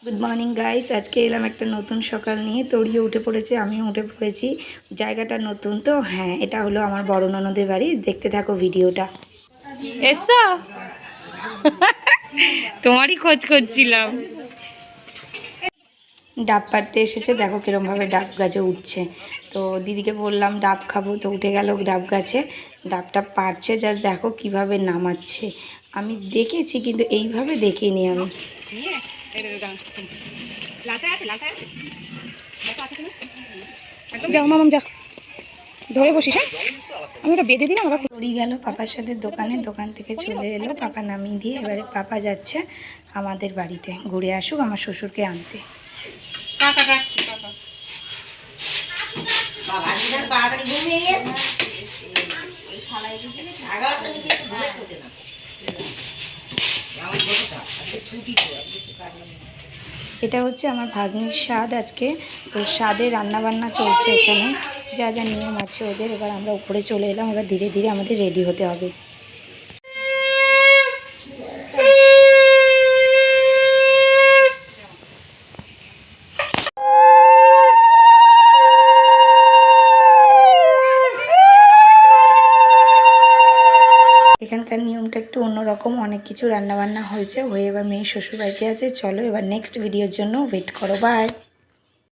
Good morning guys, আজকে এলাম একটা নতুন সকাল নিয়ে। তড়িয়ে উঠে পড়েছে, আমিও উঠে পড়েছি। জায়গাটা নতুন তো, হ্যাঁ, এটা হলো আমার বড় ননদের বাড়ি। দেখতে থাকো ভিডিওটা। এসো, তোমারই খোঁজ করছিলাম। ডাব পাড়তে এসেছে, দেখো কিরমভাবে ডাব গাছে উঠছে। তো দিদিকে বললাম ডাব খাবো, তো উঠে গেল ডাব গাছে। ডাবটা পাড়ছে, জাস্ট দেখো কিভাবে নামাচ্ছে। আমি দেখেছি কিন্তু এইভাবে দেখিনি আমি। যাও মামাম যা, ধরে বসিস। হ্যাঁ, আমি ওটা বেঁধে দিলাম আবার। পড়ি গেল পাপার সাথে দোকানে, দোকান থেকে চলে এলো। পাপা নামিয়ে দিয়ে এবারে পাপা যাচ্ছে আমাদের বাড়িতে, ঘুরে আসুক আমার শ্বশুরকে আনতে। এটা হচ্ছে আমার ভাগ্নির স্বাদ আজকে। তো স্বাদে রান্নাবান্না চলছে এখানে, যা যা নিয়ম আছে ওদের। এবার আমরা উপরে চলে এলাম, এবার ধীরে ধীরে আমাদের রেডি হতে হবে। এখানকার নিয়মটা একটু অন্যরকম, অনেক কিছু রান্নাবান্না হয়েছে, হয়ে এবার মেয়ে শ্বশুর বাড়িতে আছে। চলো এবার নেক্সট ভিডিওর জন্য ওয়েট করো। বাই।